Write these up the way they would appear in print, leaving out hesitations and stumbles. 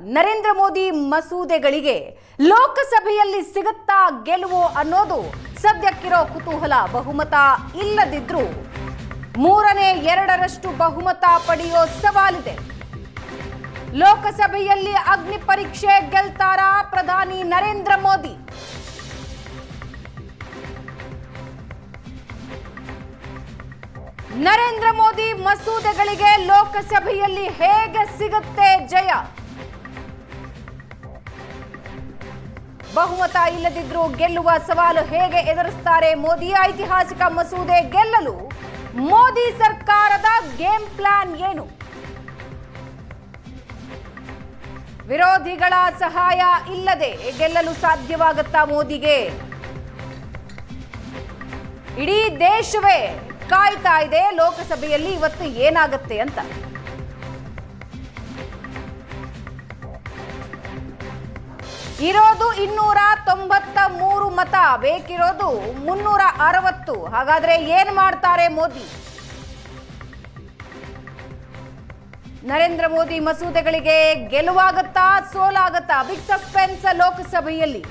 ನರೇಂದ್ರ ಮೋದಿ ಮಸೂದೆಗಳಿಗೆ ಲೋಕಸಭೆಯಲ್ಲಿ ಸಿಗುತ್ತಾ ಗೆಲುವು ಅನ್ನೋದು ಸದ್ಯಕ್ಕಿರೋ ಕುತೂಹಲ. ಬಹುಮತ ಇಲ್ಲದಿದ್ರೂ 2/3 ಬಹುಮತ ಪಡೆಯೋ ಸವಾಲಿದೆ. ಲೋಕಸಭೆಯಲ್ಲಿ ಅಗ್ನಿ ಪರೀಕ್ಷೆ ಗೆಲ್ತಾರಾ ಪ್ರಧಾನಿ ನರೇಂದ್ರ ಮೋದಿ? ನರೇಂದ್ರ ಮೋದಿ ಮಸೂದೆಗಳಿಗೆ ಲೋಕಸಭೆಯಲ್ಲಿ ಹೇಗೆ ಸಿಗುತ್ತೆ ಜಯ? ಬಹುಮತ ಇಲ್ಲದಿದ್ರೂ ಗೆಲ್ಲುವ ಸವಾಲು ಹೇಗೆ ಎದುರಿಸ್ತಾರೆ ಮೋದಿ? ಐತಿಹಾಸಿಕ ಮಸೂದೆ ಗೆಲ್ಲಲು ಮೋದಿ ಸರ್ಕಾರದ ಗೇಮ್ ಪ್ಲಾನ್ ಏನು? ವಿರೋಧಿಗಳ ಸಹಾಯ ಇಲ್ಲದೆ ಗೆಲ್ಲಲು ಸಾಧ್ಯವಾಗುತ್ತಾ ಮೋದಿಗೆ? ಇಡೀ ದೇಶವೇ ಕಾಯ್ತಾ ಇದೆ ಲೋಕಸಭೆಯಲ್ಲಿ ಇವತ್ತು ಏನಾಗುತ್ತೆ ಅಂತ. ಇರೋದು 293 ಮತ, ಬೇಕಿರೋದು 360. ಹಾಗಾದ್ರೆ ಏನ್ ಮಾಡ್ತಾರೆ ಮೋದಿ? ನರೇಂದ್ರ ಮೋದಿ ಮಸೂದೆಗಳಿಗೆ ಗೆಲುವಾಗುತ್ತಾ ಸೋಲಾಗುತ್ತಾ? ಬಿಗ್ ಸಸ್ಪೆನ್ಸ್ ಲೋಕಸಭೆಯಲ್ಲಿ.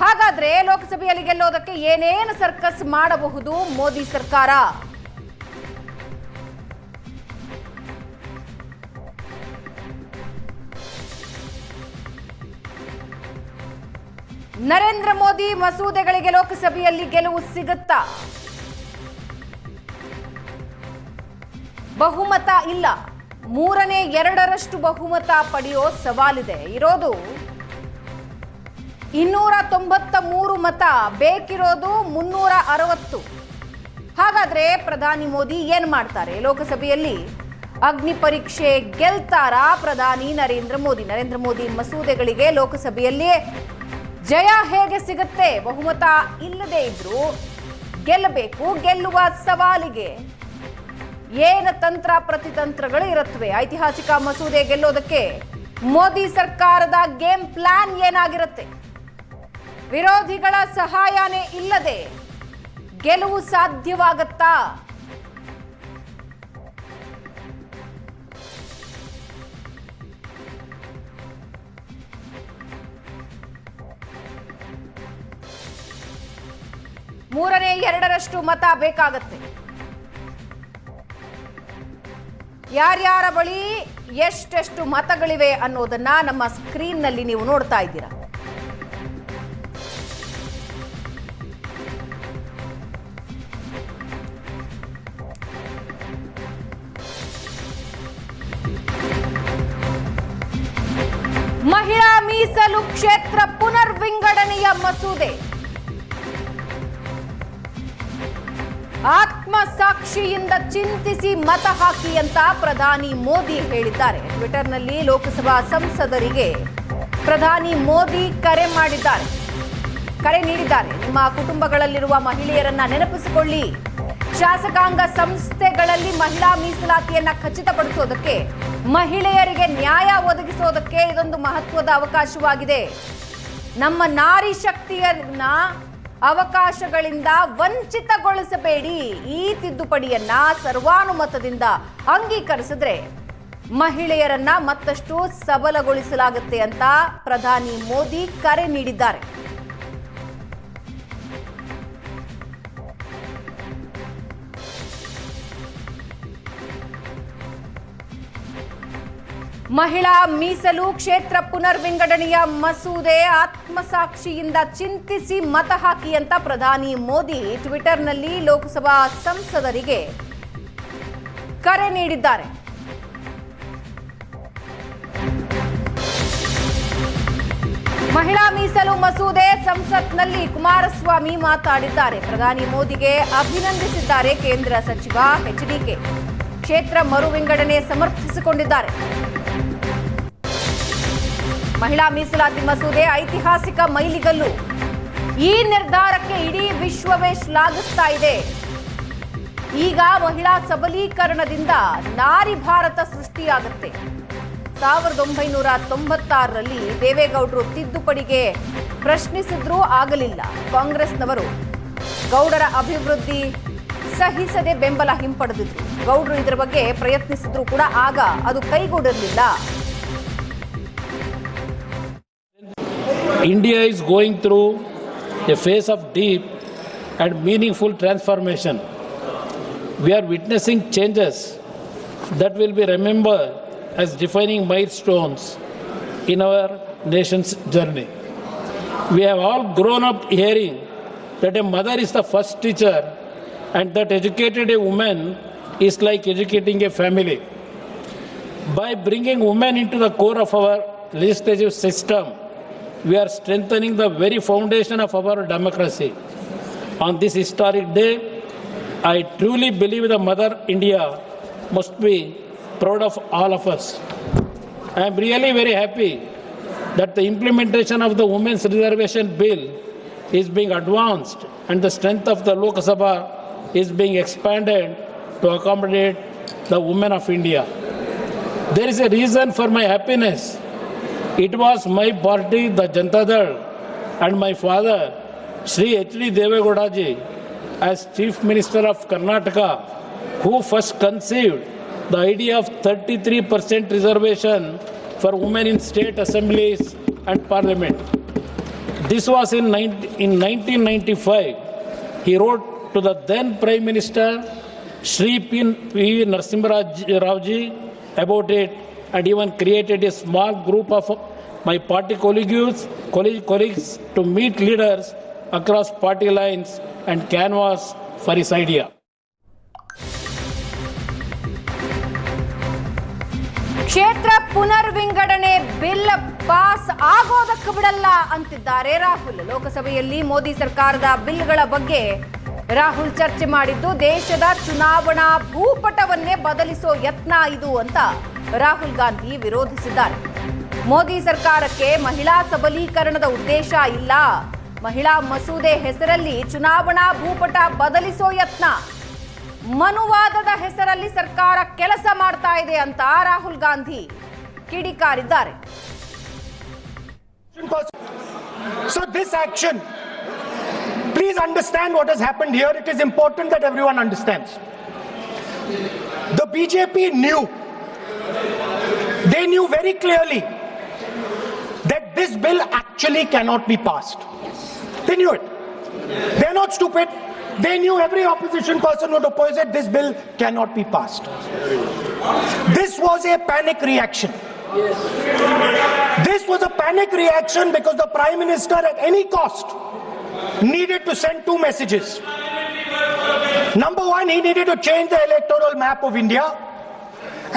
ಹಾಗಾದ್ರೆ ಲೋಕಸಭೆಯಲ್ಲಿ ಗೆಲ್ಲೋದಕ್ಕೆ ಏನೇನು ಸರ್ಕಸ್ ಮಾಡಬಹುದು ಮೋದಿ ಸರ್ಕಾರ? ನರೇಂದ್ರ ಮೋದಿ ಮಸೂದೆಗಳಿಗೆ ಲೋಕಸಭೆಯಲ್ಲಿ ಗೆಲುವು ಸಿಗುತ್ತಾ? ಬಹುಮತ ಇಲ್ಲ, 2/3 ಬಹುಮತ ಪಡೆಯೋ ಸವಾಲಿದೆ. ಇರೋದು 293 ಮತ, ಬೇಕಿರೋದು 360. ಹಾಗಾದ್ರೆ ಪ್ರಧಾನಿ ಮೋದಿ ಏನ್ ಮಾಡ್ತಾರೆ? ಲೋಕಸಭೆಯಲ್ಲಿ ಅಗ್ನಿ ಪರೀಕ್ಷೆ ಗೆಲ್ತಾರಾ ಪ್ರಧಾನಿ ನರೇಂದ್ರ ಮೋದಿ? ನರೇಂದ್ರ ಮೋದಿ ಮಸೂದೆಗಳಿಗೆ ಲೋಕಸಭೆಯಲ್ಲಿ ಜಯ ಹೇಗೆ ಸಿಗುತ್ತೆ? ಬಹುಮತ ಇಲ್ಲದೆ ಇದ್ರೂ ಗೆಲ್ಲಬೇಕು. ಗೆಲ್ಲುವ ಸವಾಲಿಗೆ ಏನು ತಂತ್ರ ಪ್ರತಿತಂತ್ರಗಳು ಇರುತ್ತವೆ? ಐತಿಹಾಸಿಕ ಮಸೂದೆ ಗೆಲ್ಲೋದಕ್ಕೆ ಮೋದಿ ಸರ್ಕಾರದ ಗೇಮ್ ಪ್ಲಾನ್ ಏನಾಗಿರುತ್ತೆ? ವಿರೋಧಿಗಳ ಸಹಾಯನೇ ಇಲ್ಲದೆ ಗೆಲುವು ಸಾಧ್ಯವಾಗುತ್ತಾ? ಮೂರನೇ 2/3 ಮತ ಬೇಕಾಗತ್ತೆ. ಯಾರ್ಯಾರ ಬಳಿ ಎಷ್ಟೆಷ್ಟು ಮತಗಳಿವೆ ಅನ್ನೋದನ್ನ ನಮ್ಮ ಸ್ಕ್ರೀನ್ ನಲ್ಲಿ ನೀವು ನೋಡ್ತಾ ಇದ್ದೀರಾ. ಮಹಿಳಾ ಮೀಸಲು ಕ್ಷೇತ್ರ ಪುನರ್ವಿಂಗಡಣೆಯ ಮಸೂದೆ ಆತ್ಮಸಾಕ್ಷಿಯಿಂದ ಚಿಂತಿಸಿ ಮತ ಹಾಕಿ ಅಂತ ಪ್ರಧಾನಿ ಮೋದಿ ಹೇಳಿದ್ದಾರೆ. ಟ್ವಿಟರ್ನಲ್ಲಿ ಲೋಕಸಭಾ ಸಂಸದರಿಗೆ ಪ್ರಧಾನಿ ಮೋದಿ ಕರೆ ನೀಡಿದ್ದಾರೆ. ನಿಮ್ಮ ಕುಟುಂಬಗಳಲ್ಲಿರುವ ಮಹಿಳೆಯರನ್ನ ನೆನಪಿಸಿಕೊಳ್ಳಿ. ಶಾಸಕಾಂಗ ಸಂಸ್ಥೆಗಳಲ್ಲಿ ಮಹಿಳಾ ಮೀಸಲಾತಿಯನ್ನ ಖಚಿತಪಡಿಸೋದಕ್ಕೆ, ಮಹಿಳೆಯರಿಗೆ ನ್ಯಾಯ ಒದಗಿಸೋದಕ್ಕೆ ಇದೊಂದು ಮಹತ್ವದ ಅವಕಾಶವಾಗಿದೆ. ನಮ್ಮ ನಾರಿ ಶಕ್ತಿಯನ್ನ ಅವಕಾಶಗಳಿಂದ ವಂಚಿತಗೊಳಿಸಬೇಡಿ. ಈ ತಿದ್ದುಪಡಿಯನ್ನ ಸರ್ವಾನುಮತದಿಂದ ಅಂಗೀಕರಿಸಿದ್ರೆ ಮಹಿಳೆಯರನ್ನ ಮತ್ತಷ್ಟು ಸಬಲಗೊಳಿಸಲಾಗುತ್ತೆ ಅಂತ ಪ್ರಧಾನಿ ಮೋದಿ ಕರೆ ನೀಡಿದ್ದಾರೆ. ಮಹಿಳಾ ಮೀಸಲು ಕ್ಷೇತ್ರ ಪುನರ್ವಿಂಗಡಣೆಯ ಮಸೂದೆ ಆತ್ಮಸಾಕ್ಷಿಯಿಂದ ಚಿಂತಿಸಿ ಮತ ಹಾಕಿ ಅಂತ ಪ್ರಧಾನಿ ಮೋದಿ ಟ್ವಿಟರ್ನಲ್ಲಿ ಲೋಕಸಭಾ ಸಂಸದರಿಗೆ ಕರೆ ನೀಡಿದ್ದಾರೆ. ಮಹಿಳಾ ಮೀಸಲು ಮಸೂದೆ ಸಂಸತ್ನಲ್ಲಿ ಕುಮಾರಸ್ವಾಮಿ ಮಾತಾಡಿದ್ದಾರೆ. ಪ್ರಧಾನಿ ಮೋದಿಗೆ ಅಭಿನಂದಿಸಿದ್ದಾರೆ ಕೇಂದ್ರ ಸಚಿವ ಎಚ್ಡಿಕೆ. ಕ್ಷೇತ್ರ ಮರು ವಿಂಗಡಣೆ ಸಮರ್ಥಿಸಿಕೊಂಡಿದ್ದಾರೆ. ಮಹಿಳಾ ಮೀಸಲಾತಿ ಮಸೂದೆ ಐತಿಹಾಸಿಕ ಮೈಲಿಗಲ್ಲು. ಈ ನಿರ್ಧಾರಕ್ಕೆ ಇಡೀ ವಿಶ್ವವೇ ಶ್ಲಾಘಿಸ್ತಾ ಇದೆ. ಈಗ ಮಹಿಳಾ ಸಬಲೀಕರಣದಿಂದ ನಾರಿ ಭಾರತ ಸೃಷ್ಟಿಯಾಗುತ್ತೆ. 1996ರಲ್ಲಿ ದೇವೇಗೌಡರು ತಿದ್ದುಪಡಿಗೆ ಪ್ರಶ್ನಿಸಿದ್ರೂ ಆಗಲಿಲ್ಲ. ಕಾಂಗ್ರೆಸ್ನವರು ಗೌಡರ ಅಭಿವೃದ್ಧಿ ಸಹಿಸದೆ ಬೆಂಬಲ ಹಿಂಪಡೆದಿದ್ರು. ಗೌಡರು ಇದರ ಬಗ್ಗೆ ಪ್ರಯತ್ನಿಸಿದ್ರು ಕೂಡ ಆಗ ಅದು ಕೈಗೂಡಿರಲಿಲ್ಲ. India is going through a phase of deep and meaningful transformation. We are witnessing changes that will be remembered as defining milestones in our nation's journey. We have all grown up hearing that a mother is the first teacher and that educated a woman is like educating a family. By bringing women into the core of our legislative system, we are strengthening the very foundation of our democracy. On this historic day, I truly believe the Mother India must be proud of all of us. I am really very happy that the implementation of the Women's Reservation Bill is being advanced and the strength of the Lok Sabha is being expanded to accommodate the women of India. There is a reason for my happiness. It was my party, the Janata Dal, and my father, Shri H.D. Deve Gowda ji, as Chief Minister of Karnataka, who first conceived the idea of 33% reservation for women in state assemblies and parliament. This was in 1995. He wrote to the then Prime Minister, Shri P. Narasimha Rao ji, about it, and even created a small group of my party colleagues to meet leaders across party lines and canvass for his idea. ಕ್ಷೇತ್ರ ಪುನರ್ವಿಂಗಡಣೆ bill pass ಆಗೋದಕ್ಕೆ ಬಿಡಲ್ಲ ಅಂತಿದ್ದಾರೆ ರಾಹುಲ್. ಲೋಕಸಭೆಯಲ್ಲಿ ಮೋದಿ ಸರ್ಕಾರದ ಬಿಲ್ಗಳ ಬಗ್ಗೆ ರಾಹುಲ್ ಚರ್ಚೆ ಮಾಡಿದ್ದು ದೇಶದ ಚುನಾವಣಾ ಭೂಪಟವನ್ನೇ ಬದಲಿಸೋ ಯತ್ನ ಇದು ಅಂತ ರಾಹುಲ್ ಗಾಂಧಿ ವಿರೋಧಿಸಿದ್ದಾರೆ. ಮೋದಿ ಸರ್ಕಾರಕ್ಕೆ ಮಹಿಳಾ ಸಬಲೀಕರಣದ ಉದ್ದೇಶ ಇಲ್ಲ, ಮಹಿಳಾ ಮಸೂದೆ ಹೆಸರಲ್ಲಿ ಚುನಾವಣಾ ಭೂಪಟ ಬದಲಿಸೋ ಯತ್ನ, ಮನುವಾದದ ಹೆಸರಲ್ಲಿ ಸರ್ಕಾರ ಕೆಲಸ ಮಾಡ್ತಾ ಇದೆ ಅಂತ ರಾಹುಲ್ ಗಾಂಧಿ ಕಿಡಿಕಾರಿದ್ದಾರೆ. So this action, please understand what has happened here. It is important that everyone understands. The BJP knew very clearly that this bill actually cannot be passed. They knew it. They are not stupid. They knew every opposition person would oppose it. This bill cannot be passed. This was a panic reaction. This was a panic reaction because the Prime Minister at any cost needed to send two messages. Number one, he needed to change the electoral map of India.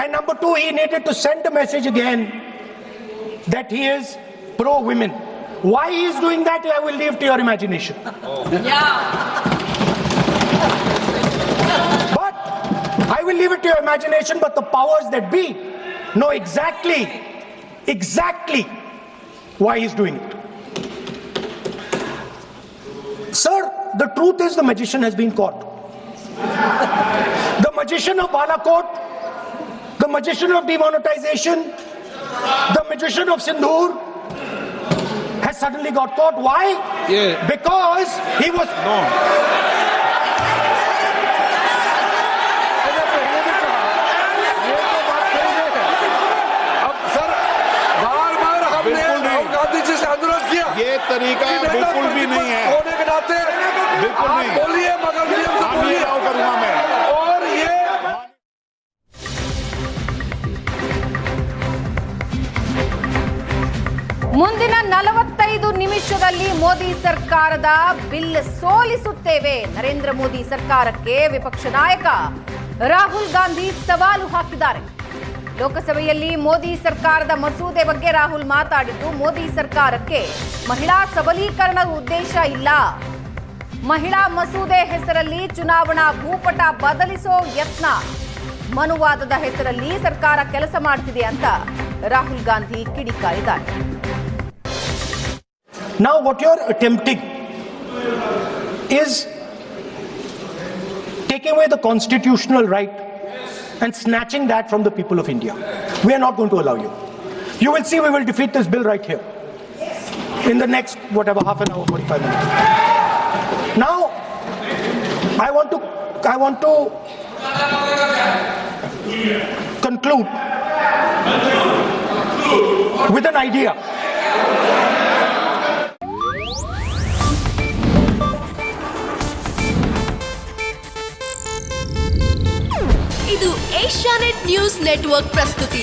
And number two, he needed to send a message again that he is pro-women. Why he is doing that, I will leave to your imagination. But I will leave it to your imagination, but the powers that be know exactly why he is doing it. Sir, the truth is the magician has been caught. The magician of Balakot, the magician of demonetization, the magician of Sindhur has suddenly got caught. Why? Because he was... No. ये तरीका बिल्कुल भी नहीं है, होने के नाते बिल्कुल नहीं बोलिए, मगर बोलिए करूंगा मैं। और ये ಮುಂದಿನ 45 ನಿಮಿಷದಲ್ಲಿ ಮೋದಿ ಸರ್ಕಾರದ ಬಿಲ್ ಸೋಲಿಸುತ್ತೇವೆ. ನರೇಂದ್ರ ಮೋದಿ ಸರ್ಕಾರಕ್ಕೆ ವಿಪಕ್ಷ ನಾಯಕ ರಾಹುಲ್ ಗಾಂಧಿ ಸವಾಲು ಹಾಕಿದ್ದಾರೆ. ಲೋಕಸಭೆಯಲ್ಲಿ ಮೋದಿ ಸರ್ಕಾರದ ಮಸೂದೆ ಬಗ್ಗೆ ರಾಹುಲ್ ಮಾತಾಡಿದ್ದು, ಮೋದಿ ಸರ್ಕಾರಕ್ಕೆ ಮಹಿಳಾ ಸಬಲೀಕರಣದ ಉದ್ದೇಶ ಇಲ್ಲ, ಮಹಿಳಾ ಮಸೂದೆ ಹೆಸರಲ್ಲಿ ಚುನಾವಣಾ ಭೂಪಟ ಬದಲಿಸೋ ಯತ್ನ, ಮನುವಾದದ ಹೆಸರಲ್ಲಿ ಸರ್ಕಾರ ಕೆಲಸ ಮಾಡ್ತಿದೆ ಅಂತ ರಾಹುಲ್ ಗಾಂಧಿ ಕಿಡಿಕಾರಿದ್ದಾರೆ. Now what you're attempting is taking away the constitutional right and snatching that from the people of India. We are not going to allow you. You will see we will defeat this bill right here in the next, whatever, half an hour, 45 minutes. Now, I want to conclude with an idea. Asianet news network ಪ್ರಸ್ತುತಿ.